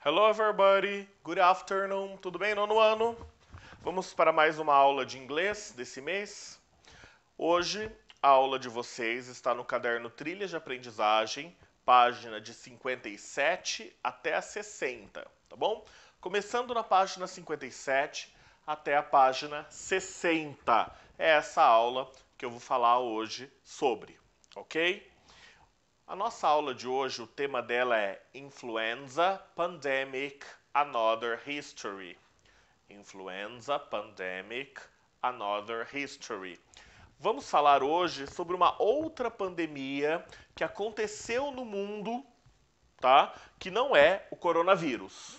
Hello everybody, good afternoon, tudo bem, nono ano? Vamos para mais uma aula de inglês desse mês. Hoje a aula de vocês está no caderno Trilhas de Aprendizagem, página de 57 até a 60, tá bom? Começando na página 57 até a página 60. É essa aula que eu vou falar hoje sobre, ok? A nossa aula de hoje, o tema dela é Influenza Pandemic Another History. Influenza Pandemic Another History. Vamos falar hoje sobre uma outra pandemia que aconteceu no mundo, tá? Que não é o coronavírus.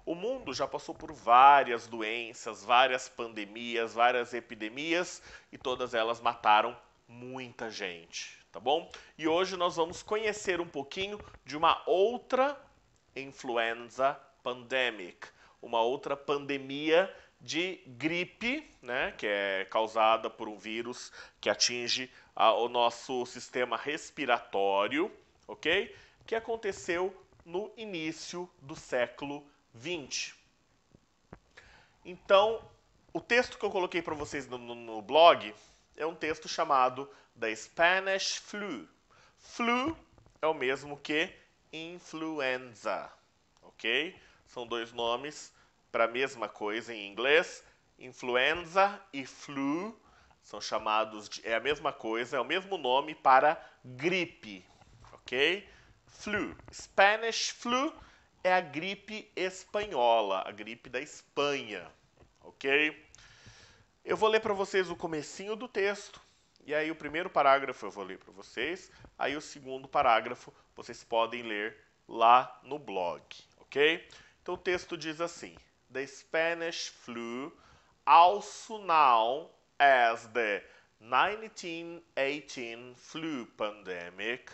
O mundo já passou por várias doenças, várias pandemias, várias epidemias e todas elas mataram muita gente, tá bom? E hoje nós vamos conhecer um pouquinho de uma outra influenza pandemic, uma outra pandemia de gripe, né, que é causada por um vírus que atinge o nosso sistema respiratório, ok? Que aconteceu no início do século 20. Então, o texto que eu coloquei para vocês no blog é um texto chamado The Spanish Flu. Flu é o mesmo que influenza, ok? São dois nomes para a mesma coisa em inglês. Influenza e flu são chamados de... é a mesma coisa, é o mesmo nome para gripe, ok? Flu. Spanish flu é a gripe espanhola, a gripe da Espanha, ok? Eu vou ler para vocês o comecinho do texto, e aí o primeiro parágrafo eu vou ler para vocês, aí o segundo parágrafo vocês podem ler lá no blog, ok? Então o texto diz assim: The Spanish flu, also known as the 1918 flu pandemic,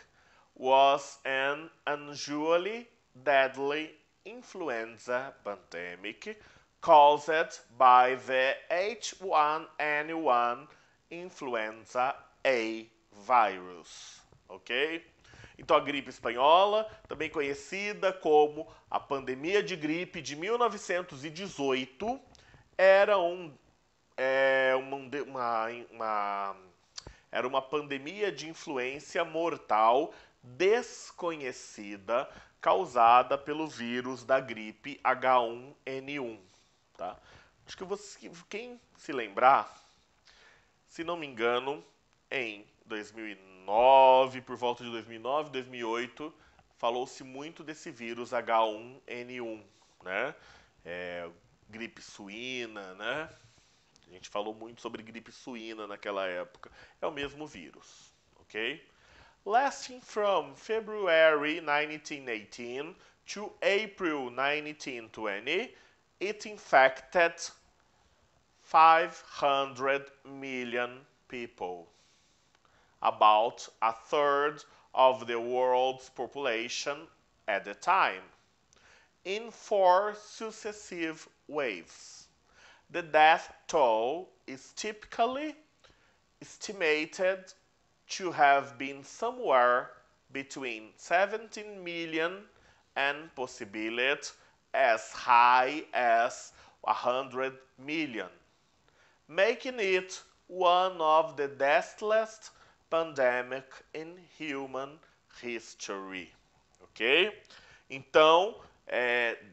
was an unusually deadly influenza pandemic caused by the H1N1 influenza A virus, ok? Então a gripe espanhola, também conhecida como a pandemia de gripe de 1918, era era uma pandemia de influência mortal desconhecida causada pelo vírus da gripe H1N1. Tá? Acho que quem se lembrar, se não me engano, em 2009, por volta de 2009, 2008, falou-se muito desse vírus H1N1, né? Gripe suína, né? A gente falou muito sobre gripe suína naquela época. É o mesmo vírus, ok? Lasting from February 1918 to April 1920, it infected 500 million people, about a third of the world's population at the time, in 4 successive waves. The death toll is typically estimated to have been somewhere between 17 million and possibly as high as 100 million, making it one of the deadliest pandemic in human history. Ok? Então,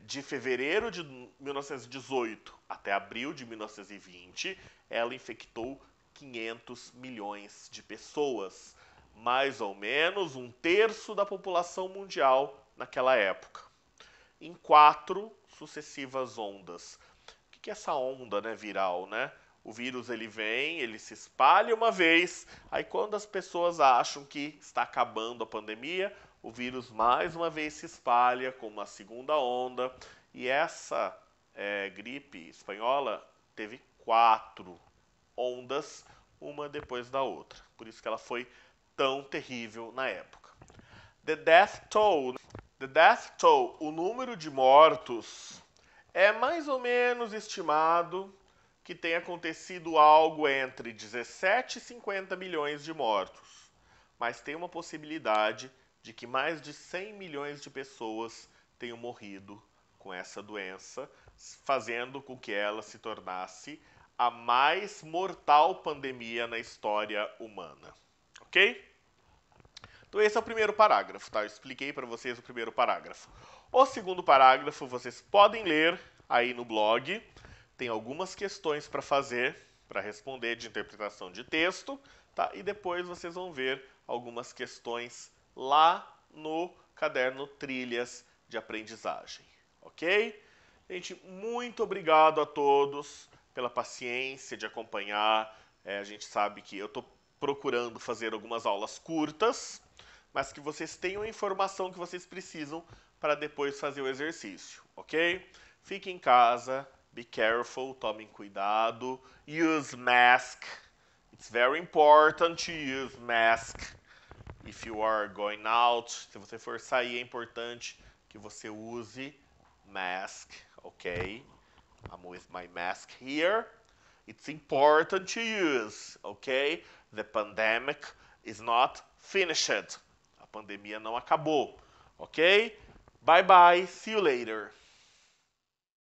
de fevereiro de 1918 até abril de 1920, ela infectou 500 milhões de pessoas, mais ou menos um terço da população mundial naquela época, em 4 sucessivas ondas. O que é essa onda, né, viral, né? O vírus ele vem, ele se espalha uma vez, aí quando as pessoas acham que está acabando a pandemia, o vírus mais uma vez se espalha com uma segunda onda, e essa gripe espanhola teve 4 ondas, uma depois da outra. Por isso que ela foi tão terrível na época. The death toll, o número de mortos, é mais ou menos estimado que tenha acontecido algo entre 17 e 50 milhões de mortos. Mas tem uma possibilidade de que mais de 100 milhões de pessoas tenham morrido com essa doença, fazendo com que ela se tornasse a mais mortal pandemia na história humana. Ok? Então esse é o primeiro parágrafo, tá? Eu expliquei para vocês o primeiro parágrafo. O segundo parágrafo vocês podem ler aí no blog. Tem algumas questões para fazer, para responder de interpretação de texto, tá? E depois vocês vão ver algumas questões lá no caderno Trilhas de Aprendizagem, ok? Gente, muito obrigado a todos pela paciência de acompanhar. A gente sabe que eu estou procurando fazer algumas aulas curtas, mas que vocês tenham a informação que vocês precisam para depois fazer o exercício, ok? Fiquem em casa, be careful, tomem cuidado, use mask. It's very important to use mask if you are going out. Se você for sair, é importante que você use mask, ok? I'm with my mask here. It's important to use, ok? The pandemic is not finished. A pandemia não acabou, ok? Bye bye, see you later.